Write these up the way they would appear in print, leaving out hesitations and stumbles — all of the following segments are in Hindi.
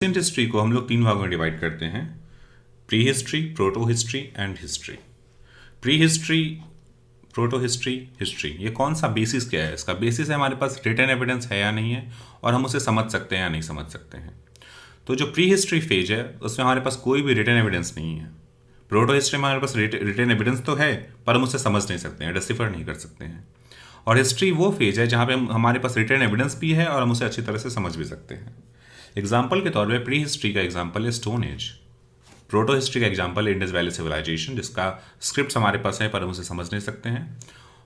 एंशिएंट हिस्ट्री को हम लोग तीन भागों में डिवाइड करते हैं: pre history, proto history and history. Pre history, proto history, history, ये कौन सा बेसिस क्या है? इसका बेसिस है हमारे पास रिटन एविडेंस है या नहीं है, और हम उसे समझ सकते हैं या नहीं समझ सकते हैं। तो जो प्री हिस्ट्री फेज है उसमें हमारे पास कोई भी रिटन एविडेंस नहीं है। प्रोटो हिस्ट्री में हमारे पास रिटन एविडेंस तो है, पर हम उसे समझ नहीं सकते हैं, डिसिफर नहीं कर सकते हैं। और हिस्ट्री वो फेज है जहाँ पे हमारे पास रिटन एविडेंस भी है और हम उसे अच्छी तरह से समझ भी सकते हैं। एग्जाम्पल के तौर पे प्री हिस्ट्री का एग्जाम्पल है स्टोन एज। प्रोटो हिस्ट्री का एग्जाम्पल है इंडस वैली सिविलाइजेशन, जिसका स्क्रिप्ट हमारे पास है पर हम उसे समझ नहीं सकते हैं।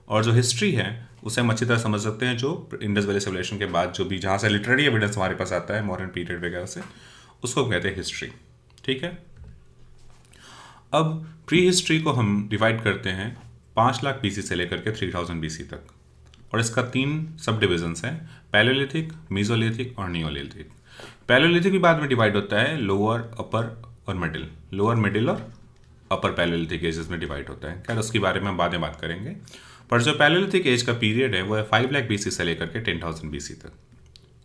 और जो हिस्ट्री है उसे हम अच्छी तरह समझ सकते हैं, जो इंडस वैली सिविलाइजेशन के बाद जो भी जहाँ से लिटरेरी एविडेंस हमारे पास आता है मॉडर्न पीरियड वगैरह से, उसको कहते हैं हिस्ट्री। ठीक है। अब प्री हिस्ट्री को हम डिवाइड करते हैं 5 लाख BC से लेकर के 3000 BC तक, और इसका 3 सब डिविजन्स हैं: पैलेलिथिक, मीजोलिथिक और नियोलिथिक। पैलेलिथिक भी बाद में डिवाइड होता है लोअर, अपर और मिडिल, लोअर, मिडिल और अपर पैलेलिथिक एजेस में डिवाइड होता है। खैर उसके बारे में बाद में बात करेंगे। पर जो पैलेलिथिक एज का पीरियड है वो है 5 लाख BC से लेकर के 10,000 BC तक।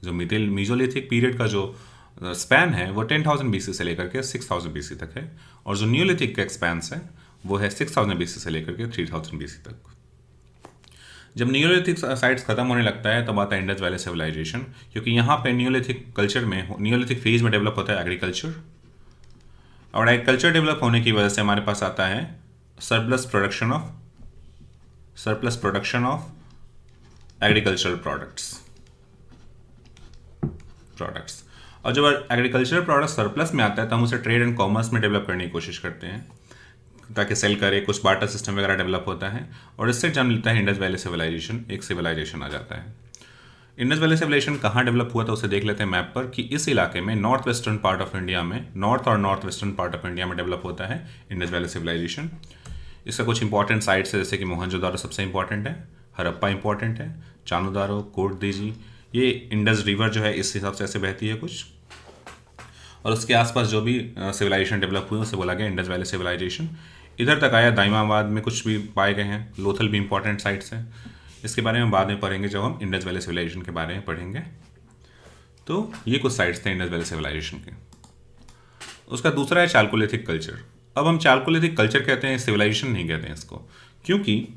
जो मीजोलिथिक पीरियड का जो स्पैन है वो 10,000 BC से लेकर के 6,000 BC तक है, और जो नियोलिथिक का एक्सपेंस है वो है 6,000 BC से लेकर के 3,000 BC तक। जब नियोलिथिक साइट्स खत्म होने लगता है तब आता है इंडस वैली सिविलाइजेशन, क्योंकि यहाँ पे नियोलिथिक कल्चर में, नियोलिथिक फेज में डेवलप होता है एग्रीकल्चर, और एग्रीकल्चर डेवलप होने की वजह से हमारे पास आता है surplus production of agricultural products. और जब एग्रीकल्चरल प्रोडक्ट सरप्लस में आता है तो हम उसे ट्रेड एंड कॉमर्स में डेवलप करने की कोशिश करते हैं ताकि सेल करे, कुछ बार्टर सिस्टम वगैरह डेवलप होता है, और इससे जन्म लेता है इंडस वैली सिविलाइजेशन, एक सिविलाइजेशन आ जाता है। इंडस वैली सिविलाइजेशन कहाँ डेवलप हुआ था उसे देख लेते हैं मैप पर, कि इस इलाके में north western part of India में, नॉर्थ और north western part of India में डेवलप होता है इंडस वैली सिविलाइजेशन। इसका कुछ इंपॉर्टेंट साइट्स है, जैसे कि मोहनजोदारो सबसे इंपॉर्टेंट है, हड़प्पा इंपॉर्टेंट है, चानुदारो, कोटदीजी, ये इंडस रिवर जो है इस हिसाब से ऐसे बहती है कुछ, और उसके आसपास जो भी सिविलाइजेशन डेवलप हुई उसे बोला गया इंडस वैली सिविलाइजेशन। इधर तक आया, दाइमाबाद में कुछ भी पाए गए हैं, लोथल भी इंपॉर्टेंट साइट्स हैं। इसके बारे में बाद में पढ़ेंगे जब हम इंडस वैली सिविलाइजेशन के बारे में पढ़ेंगे। तो ये कुछ साइट्स थे इंडस वैली सिविलाइजेशन के। उसका दूसरा है चालकोलिथिक कल्चर। अब हम चालकोलिथिक कल्चर कहते हैं, सिविलाइजेशन नहीं कहते हैं इसको, क्योंकि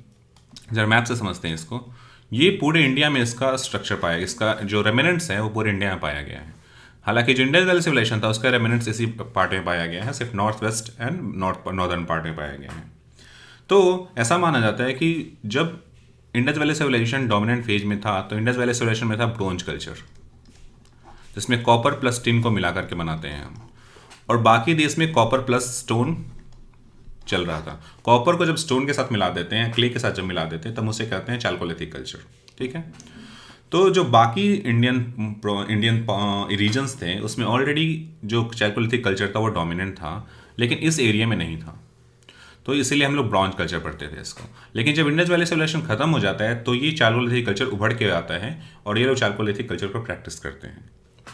जरा मैप से समझते हैं इसको। ये पूरे इंडिया में इसका स्ट्रक्चर पाया, इसका जो रेमिनेंट्स है वो पूरे इंडिया में पाया गया है। हालांकि जो इंडस वैली सिविलाइजेशन था उसका रेमिनेंट्स इसी पार्ट में पाया गया है, सिर्फ north west and northern part में पाया गया है। तो ऐसा माना जाता है कि जब Indus valley civilisation dominant phase में था तो इंडस वैली सिविलाइजेशन में था ब्रोंज कल्चर, जिसमें कॉपर प्लस टिन को मिला करके बनाते हैं हम, और बाकी देश में कॉपर प्लस स्टोन चल रहा था। कॉपर को जब स्टोन के साथ मिला देते हैं, क्ले के साथ जब मिला देते हैं, तब उसे कहते हैं चालकोलिथिक कल्चर। ठीक है। तो जो बाकी इंडियन रीजन्स थे उसमें ऑलरेडी जो चालकोलिथिक कल्चर था वो डोमिनेंट था, लेकिन इस एरिया में नहीं था, तो इसीलिए हम लोग ब्रॉन्ज कल्चर पढ़ते थे इसको। लेकिन जब इंडस वैली सिविलाइजेशन खत्म हो जाता है तो ये चालकोलिथिक कल्चर उभर के आता है, और ये लोग चालकोलिथिक कल्चर को प्रैक्टिस करते हैं।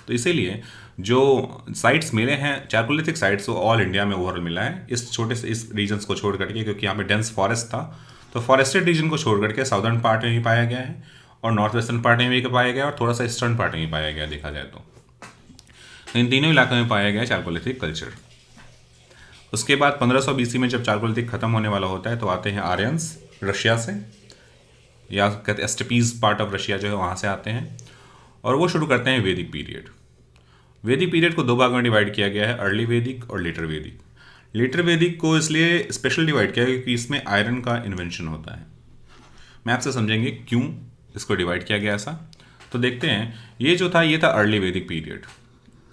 तो इसीलिए जो साइट्स मिले हैं चालकोलिथिक साइट्स, वो ऑल इंडिया में ओवरऑल मिला है, इस छोटे से इस रीजन्स को छोड़ करके, क्योंकि यहाँ पे डेंस फॉरेस्ट था, तो फॉरेस्टेड रीजन को छोड़ करके साउदर्न पार्ट में भी पाया गया है, और नॉर्थ वेस्टर्न पार्ट में भी पाया गया, और थोड़ा सा ईस्टर्न पार्ट में भी पाया गया देखा जाए तो। इन तीनों इलाकों में पाया गया चालकोलिथिक कल्चर। उसके बाद 1500 BC में जब चालकोलिथिक खत्म होने वाला होता है तो आते हैं आर्यंस रशिया से, या कहते हैं स्टेपीज पार्ट ऑफ रशिया जो है वहाँ से आते हैं, और वो शुरू करते हैं वैदिक पीरियड। वैदिक पीरियड को 2 भागों में डिवाइड किया गया है, अर्ली वैदिक और लेटर वैदिक। लेटर वैदिक को इसलिए स्पेशल डिवाइड किया क्योंकि इसमें आयरन का इन्वेंशन होता है। मैं आपसे समझेंगे क्यों इसको डिवाइड किया गया ऐसा। तो देखते हैं, ये जो था ये था अर्ली वैदिक पीरियड,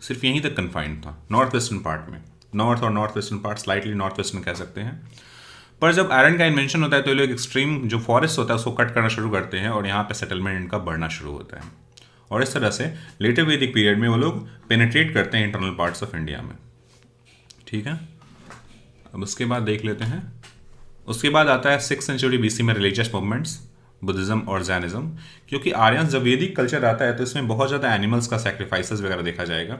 सिर्फ यहीं तक कन्फाइंड था, नॉर्थ वेस्टर्न पार्ट में, नॉर्थ और north western part, slightly north western कह सकते हैं। पर जब आयरन का इन्वेंशन होता है तो ये लोग एक्सट्रीम जो फॉरेस्ट होता है उसको कट करना शुरू करते हैं, और यहाँ पे सेटलमेंट इनका बढ़ना शुरू होता है, और इस तरह से लेटर वैदिक पीरियड में वो लोग पेनिट्रेट करते हैं इंटरनल पार्ट्स ऑफ इंडिया में। ठीक है। अब उसके बाद देख लेते हैं, उसके बाद आता है 6th सेंचुरी BC में रिलीजियस मूवमेंट्स, बुद्धिज्म और जैनिज्म। क्योंकि आर्यन जब वैदिक कल्चर आता है तो इसमें बहुत ज़्यादा एनिमल्स का सैक्रिफाइसेस वगैरह देखा जाएगा,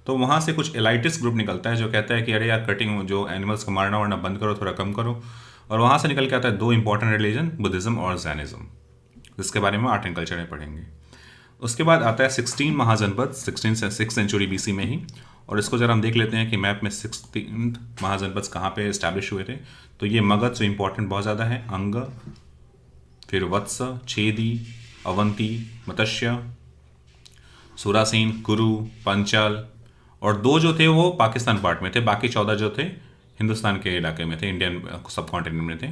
तो वहाँ से कुछ एलाइटिस ग्रुप निकलता है जो कहता है कि अरे यार कटिंग, जो एनिमल्स को मारना वारना बंद करो, थोड़ा कम करो, और वहाँ से निकल के आता है 2 इंपॉर्टेंट रिलीजन, बुद्धिज्म और जैनिज्म, जिसके बारे में आर्ट एंड कल्चर में पढ़ेंगे। उसके बाद आता है 16 महाजनपद, 6th सेंचुरी BC में ही, और इसको जरा हम देख लेते हैं कि मैप में 16 महाजनपद कहाँ पे इस्टेब्लिश हुए थे। तो ये मगध जो इम्पोर्टेंट बहुत ज़्यादा है, अंग, फिर वत्स, छेदी, अवंती, मत्स्य, सुरासीन, कुरु, पंचाल, और 2 जो थे वो पाकिस्तान पार्ट में थे, बाकी 14 जो थे हिंदुस्तान के इलाके में थे, इंडियन सब कॉन्टिनेंट में थे।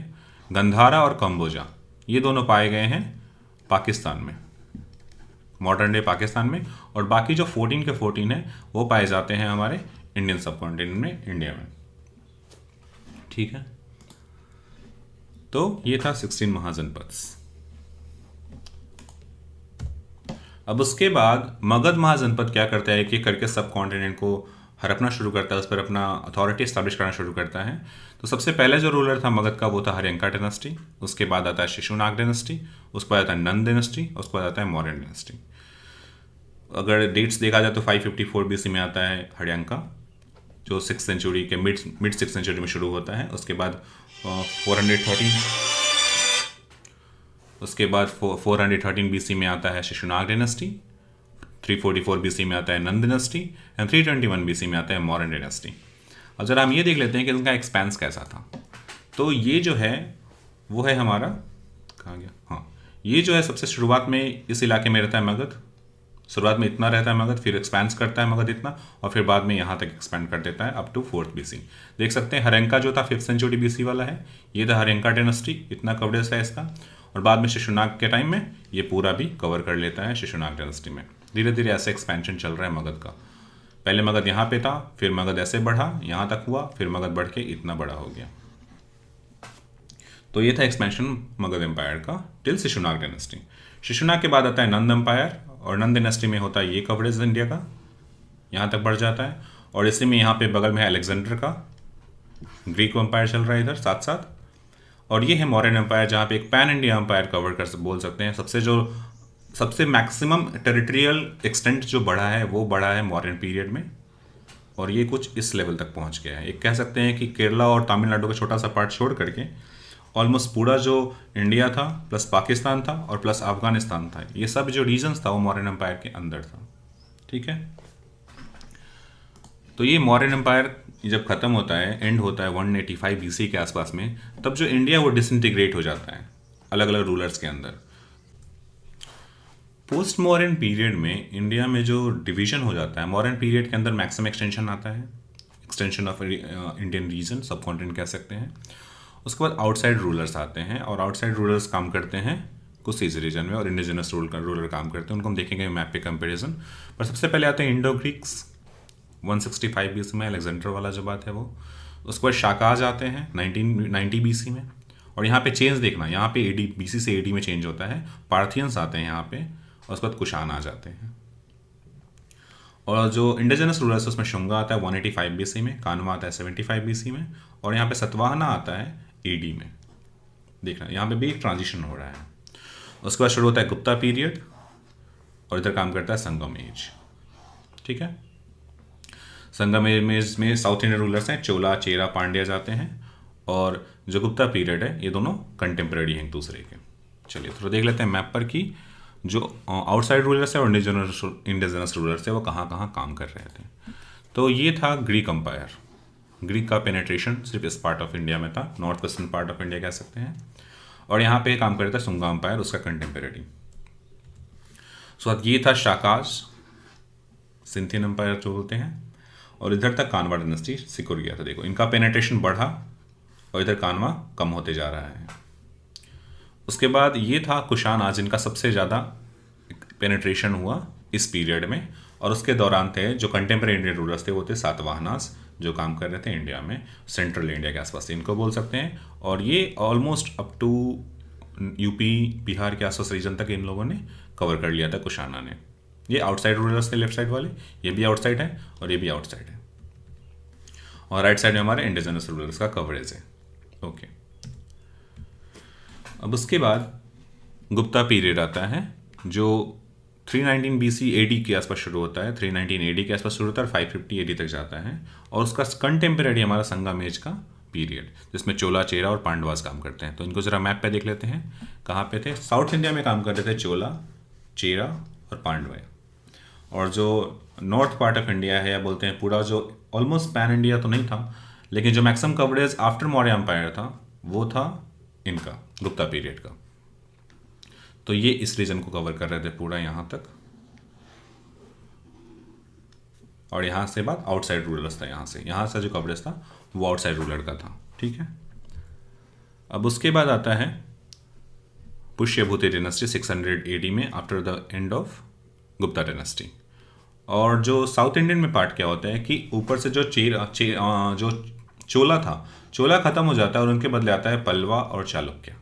गंधारा और कंबोजा ये दोनों पाए गए हैं पाकिस्तान में, मॉडर्न डे पाकिस्तान में, और बाकी जो 14 के 14 है वो पाए जाते हैं हमारे इंडियन सब कॉन्टिनेंट में, इंडिया में। ठीक है, तो ये था 16 महाजनपद। अब उसके बाद मगध महाजनपद क्या करता है कि करके सब कॉन्टिनेंट को हड़पना शुरू करता है, उस पर अपना अथॉरिटी इस्टेब्लिश करना शुरू करता है। तो सबसे पहले जो रूलर था मगध का वो था हर्यंका डायनेस्टी, उसके बाद आता है शिशुनाग डायनेस्टी, उसके बाद आता है नंद डायनेस्टी, उसके बाद आता है मौर्यन डायनेस्टी। अगर डेट्स देखा जाए तो 554 BC में आता है हर्यंका, जो 6th सेंचुरी के मिड 6th सेंचुरी में शुरू होता है। उसके बाद 413 BC में आता है शिशुनाग डायनेस्टी, 344 BC में आता है नंद डायनेस्टी, एंड 321 BC में आता है मौर्यन डायनेस्टी। और जरा हम ये देख लेते हैं कि इनका एक्सपेंस कैसा था। तो ये जो है वो है हमारा, कहाँ गया, हाँ, ये जो है सबसे शुरुआत में इस इलाके में रहता है मगध। शुरुआत में इतना रहता है मगध, फिर एक्सपेंस करता है मगध इतना, और फिर बाद में यहाँ तक एक्सपेंड कर देता है अप टू 4th BC। देख सकते हैं हर्यंका जो था 5th सेंचुरी BC वाला है, ये था हर्यंका डायनेस्टी, इतना कवरेज है इसका। और बाद में शिशुनाग के टाइम में ये पूरा भी कवर कर लेता है शिशुनाग डायनेस्टी में। धीरे धीरे ऐसे एक्सपेंशन चल रहा है मगध का। पहले मगध यहाँ पे था, फिर मगध ऐसे बढ़ा यहाँ तक हुआ, फिर मगध बढ़ के इतना बड़ा हो गया। तो ये था एक्सपेंशन मगध एम्पायर का टिल शिशुनाग डायनेस्टी। शिशुनाग के बाद आता है नंद एम्पायर, और नंद डायनेस्टी में होता है ये कवरेज इंडिया का, यहाँ तक बढ़ जाता है। और इसी में यहाँ पे बगल में है अलेक्जेंडर का ग्रीक एम्पायर चल रहा है इधर साथ साथ। और ये है मौर्यन एम्पायर, जहाँ पे एक पैन इंडिया एम्पायर कवर कर बोल सकते हैं। सबसे मैक्सिमम टेरिटोरियल एक्सटेंट जो बढ़ा है वो बढ़ा है मौर्यन पीरियड में, और ये कुछ इस लेवल तक पहुँच गया है। एक कह सकते हैं कि केरला और तमिलनाडु का छोटा सा पार्ट छोड़ करके ऑलमोस्ट पूरा जो इंडिया था प्लस पाकिस्तान था और प्लस अफगानिस्तान था, ये सब जो रीजन्स था वो मौर्यन एम्पायर के अंदर था। ठीक है, तो ये मौर्यन एम्पायर जब ख़त्म होता है, एंड होता है 185 BC के आसपास में, तब जो इंडिया वो डिसइंटीग्रेट हो जाता है अलग अलग रूलर्स के अंदर। पोस्ट मौर्यन पीरियड में इंडिया में जो डिवीजन हो जाता है, मौर्यन पीरियड के अंदर मैक्सिमम एक्सटेंशन आता है, एक्सटेंशन ऑफ इंडियन रीजन, सब कॉन्टिनेंट कह सकते हैं। उसके बाद आउटसाइड रूलर्स आते हैं, और आउटसाइड रूलर्स काम करते हैं कुछ इस रीजन में, और इंडिजिनस रूलर काम करते हैं, उनको हम देखेंगे मैप पे कंपेरिजन। पर सबसे पहले आते हैं इंडो ग्रीक्स, 165 BC में अलेक्जेंडर वाला जो बात है वो। उसके बाद शाकाज आते हैं 1990 BC में, और यहाँ पे चेंज देखना, यहाँ पे BC से AD में चेंज होता है। पार्थियंस आते हैं यहाँ पे, और उसके बाद कुशान आ जाते हैं। और जो इंडिजिनस रूलर्स है उसमें शुंगा आता है 185 BC में, कान्वा आता है 75 BC में, और यहाँ पे सतवाहना आता है AD में। देखना यहाँ पे भी एक ट्रांजिशन हो रहा है। उसके बाद शुरू होता है गुप्ता पीरियड, और इधर काम करता है संगम एज। ठीक है, संगम एज में साउथ इंडियन रूलर्स हैं, चोला, चेरा, पांड्या जाते हैं, और जो गुप्ता पीरियड है ये दोनों कंटेम्प्रेरी हैं एक दूसरे के। चलिए थोड़ा देख लेते हैं मैप पर कि जो आउटसाइड रूलर्स है और इंडिजिनस रूलर्स है वो कहाँ कहाँ काम कर रहे थे। तो ये था ग्रीक एम्पायर। ग्रीक का पेनेट्रेशन सिर्फ इस पार्ट ऑफ इंडिया में था, north western part of India कह सकते हैं, और यहाँ पे काम करता है सुंगा एम्पायर, उसका कंटेम्प्रेरी। सो ये था शाकाज, सिंथियन एम्पायर जो बोलते हैं, और इधर तक कानवा डायनेस्टी सिकुड़ गया था। देखो इनका पेनेट्रेशन बढ़ा और इधर कानवा कम होते जा रहा है। उसके बाद ये था कुशान आज, इनका सबसे ज़्यादा पेनेट्रेशन हुआ इस पीरियड में, और उसके दौरान थे जो कंटेम्प्रेरी इंडियन रूलर्स थे वो थे सातवाहनास, जो काम कर रहे थे इंडिया में, सेंट्रल इंडिया के आसपास इनको बोल सकते हैं। और ये almost up to UP Bihar के आसपास रीजन तक इन लोगों ने कवर कर लिया था कुशाना ने। ये आउटसाइड रूलर्स थे लेफ्ट साइड वाले, ये भी आउटसाइड है और ये भी आउटसाइड है, और राइट साइड में हमारे इंडिजिनस रूलर्स का कवरेज है। ओके, अब उसके बाद गुप्ता पीरियड आता है जो 319 BC AD के आसपास शुरू होता है, 319 AD के आसपास शुरू होता है और 550 AD तक जाता है, और उसका कंटेम्प्रेरी हमारा संगम एज का पीरियड, जिसमें चोला, चेरा और पांडवास काम करते हैं। तो इनको जरा मैप पे देख लेते हैं कहाँ पे थे। साउथ इंडिया में काम करते थे चोला, चेरा और पांडवा, और जो नॉर्थ पार्ट ऑफ इंडिया है, या बोलते हैं पूरा जो ऑलमोस्ट पैन इंडिया तो नहीं था, लेकिन जो maximum coverage after Maurya empire था वो था इनका गुप्ता पीरियड का। तो ये इस रीजन को कवर कर रहे थे पूरा यहाँ तक, और यहाँ से बाद आउटसाइड रूलर्स था, यहाँ से जो कवरेज था वो आउटसाइड रूलर का था। ठीक है, अब उसके बाद आता है पुष्यभूति डिनेस्टी 600 AD में, after the end of Gupta dynasty. और जो साउथ इंडियन में पार्ट क्या होता है कि ऊपर से जो जो चोला था, चोला खत्म हो जाता है और उनके बदले आता है पल्लवा और चालुक्य।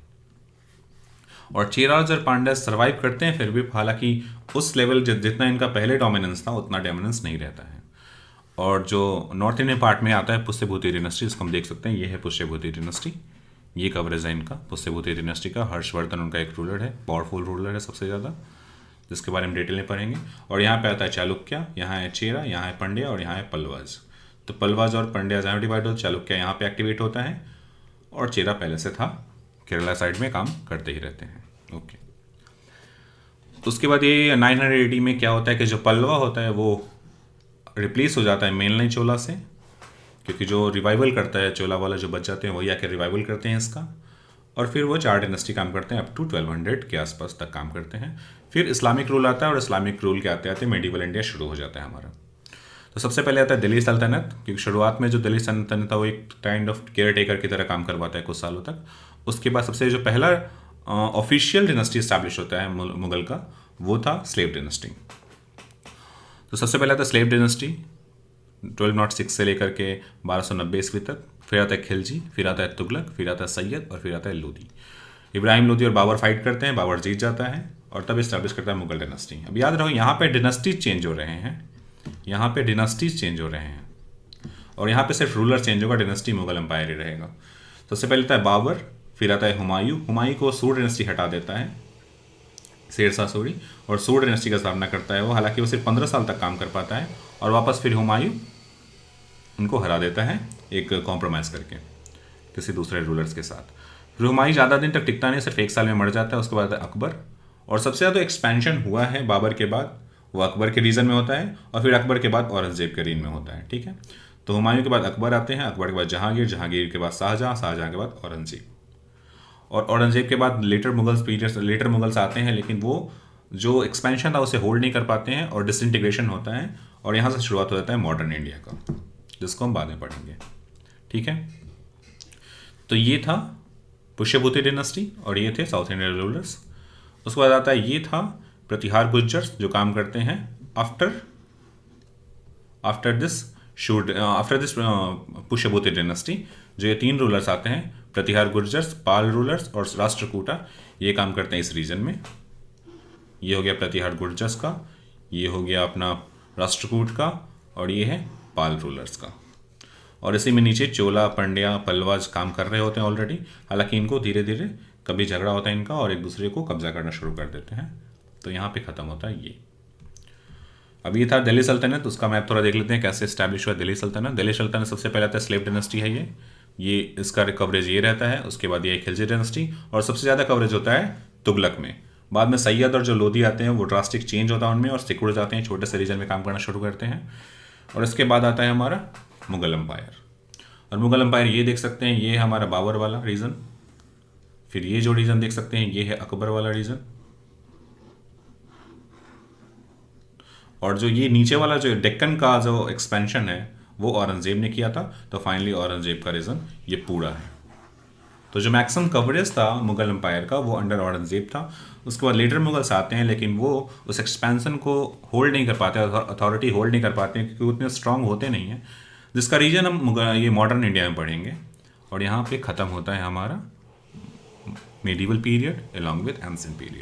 और चेराज और पांड्या सर्वाइव करते हैं, फिर भी हालांकि उस लेवल जितना इनका पहले डोमिनेंस था उतना डोमिनेंस नहीं रहता है। और जो नॉर्थ इंडियन पार्ट में आता है पुष्यभूति डिनेस्टी, इसको हम देख सकते हैं, ये है पुष्यभूति डिनेस्टी, ये कवरेज है इनका पुष्यभूति डिनेस्टी का। हर्षवर्धन उनका एक रूलर है, पावरफुल रूलर है सबसे ज़्यादा, जिसके बारे में डिटेल में पढ़ेंगे। और यहाँ पे आता है चालुक्य, यहाँ है चेरा, यहाँ है पंड्या और यहाँ है पल्लवाज। तो पल्लवाज और पंड्या जहाँ डिवाइड होता है, चालुक्य यहाँ पे एक्टिवेट होता है, और चेरा पहले से था, केरला साइड में काम करते ही रहते हैं। ओके, तो उसके बाद ये 900 AD में क्या होता है कि जो पल्लवा होता है वो रिप्लेस हो जाता है मेन लाइन चोला से, क्योंकि जो रिवाइवल करता है चोला वाला जो बच जाते हैं वही आके रिवाइवल करते हैं इसका, और फिर वो 4 डायनेस्टी काम करते हैं, अप टू 1200 के आसपास तक काम करते हैं। फिर इस्लामिक रूल आता है, और इस्लामिक रूल के आते आते मेडिवल इंडिया शुरू हो जाता है हमारा। तो सबसे पहले आता है दिल्ली सल्तनत, क्योंकि शुरुआत में जो दिल्ली सल्तनत था वो एक काइंड ऑफ केयर टेकर की तरह काम करवाता है कुछ सालों तक। उसके बाद सबसे जो पहला ऑफिशियल डिनेस्टी इस्टेब्लिश होता है मुगल का, वो था स्लेव डिनेस्टी। तो सबसे पहले आता है स्लेव डिनेस्टी 1206 से लेकर के 1290 ईस्वी तक। फिर आता है खिलजी, फिर आता है तुगलक, फिर आता है सैयद, और फिर आता है लोदी। इब्राहिम लोदी और बाबर फाइट करते हैं, बाबर जीत जाता है, और तब इस्टेब्लिश करता है मुगल डिनेस्टी। अब याद रखो यहाँ पे डिनेस्टी चेंज हो रहे हैं, यहाँ पे डिनेस्टीज चेंज हो रहे हैं, और यहाँ पे सिर्फ रूलर चेंज होगा, डिनेस्टी मुगल एम्पायर ही रहेगा। सबसे पहले आता है बाबर, फिर आता है हुमायूं। हुमायूं को सूर डिनेस्टी हटा देता है, शेरशाह सूरी, और सूर डिनेस्टी का सामना करता है वो। हालांकि वो सिर्फ 15 साल तक काम कर पाता है, और वापस फिर हुमायूं उनको हरा देता है एक कॉम्प्रोमाइज़ करके किसी दूसरे रूलर्स के साथ। फिर हुमायूं ज़्यादा दिन तक टिकता नहीं, सिर्फ 1 साल में मर जाता है। उसके बाद अकबर, और सबसे ज़्यादा एक्सपेंशन हुआ है बाबर के बाद वो अकबर के रीजन में होता है, और फिर अकबर के बाद औरंगजेब के रीजन में होता है। ठीक है, तो हुमायूं के बाद अकबर आते हैं, अकबर के बाद जहांगीर, जहांगीर के बाद शाहजहां, शाहजहां के बाद औरंगजेब, और औरंगजेब के बाद लेटर मुगल्स आते हैं, लेकिन वो जो एक्सपेंशन था उसे होल्ड नहीं कर पाते हैं, और डिसइंटीग्रेशन होता है, और यहाँ से शुरुआत हो जाता है मॉडर्न इंडिया का, जिसको हम बाद में पढ़ेंगे। ठीक है, तो ये था पुष्यभूति डिनेस्टी, और ये थे साउथ इंडियन रूलर्स। उसके बाद आता है ये था प्रतिहार गुर्जर्स, जो काम करते हैं आफ्टर दिस पुष्यभूति डिनेस्टी। जो ये 3 रूलर्स आते हैं, प्रतिहार गुर्जर्स, पाल रूलर्स और राष्ट्रकूटा, ये काम करते हैं इस रीजन में। ये हो गया प्रतिहार गुर्जर्स का, ये हो गया अपना राष्ट्रकूट का, और ये है पाल रूलर्स का। और इसी में नीचे चोला, पंड्या, पल्लवाज काम कर रहे होते हैं ऑलरेडी। हालांकि इनको धीरे धीरे कभी झगड़ा होता है इनका, और एक दूसरे को कब्जा करना शुरू कर देते हैं। तो यहाँ पे ख़त्म होता है ये। अब ये था दिल्ली सल्तनत, उसका मैप थोड़ा देख लेते हैं कैसे इस्टेब्लिश हुआ दिल्ली सल्तनत। दिल्ली सल्तनत सबसे पहले आता है स्लेव डिनेस्टी है ये इसका कवरेज ये रहता है। उसके बाद ये खिलजी डिनेस्टी, और सबसे ज़्यादा कवरेज होता है तुगलक में। बाद में सैयद और जो लोधी आते हैं वो ड्रास्टिक चेंज होता है उनमें, और सिकुड़ जाते हैं, छोटे से रीजन में काम करना शुरू करते हैं। और इसके बाद आता है हमारा मुगल एम्पायर, और मुगल एम्पायर ये देख सकते हैं, ये है हमारा बाबर वाला रीजन। फिर ये जो रीजन देख सकते हैं ये है अकबर वाला रीजन, और जो ये नीचे वाला जो डेक्कन का जो एक्सपेंशन है वो औरंगजेब ने किया था। तो फाइनली औरंगजेब का रीजन ये पूरा है। तो जो मैक्सिमम कवरेज था मुगल एम्पायर का वो अंडर औरंगजेब था। उसके बाद लेटर मुगल्स आते हैं, लेकिन वो उस एक्सपेंशन को होल्ड नहीं कर पाते, अथॉरिटी होल्ड नहीं कर पाते हैं, क्योंकि उतने स्ट्रांग होते नहीं हैं, जिसका रीजन हम ये मॉडर्न इंडिया में पढ़ेंगे। और यहाँ पे ख़त्म होता है हमारा medieval period along with ancient period.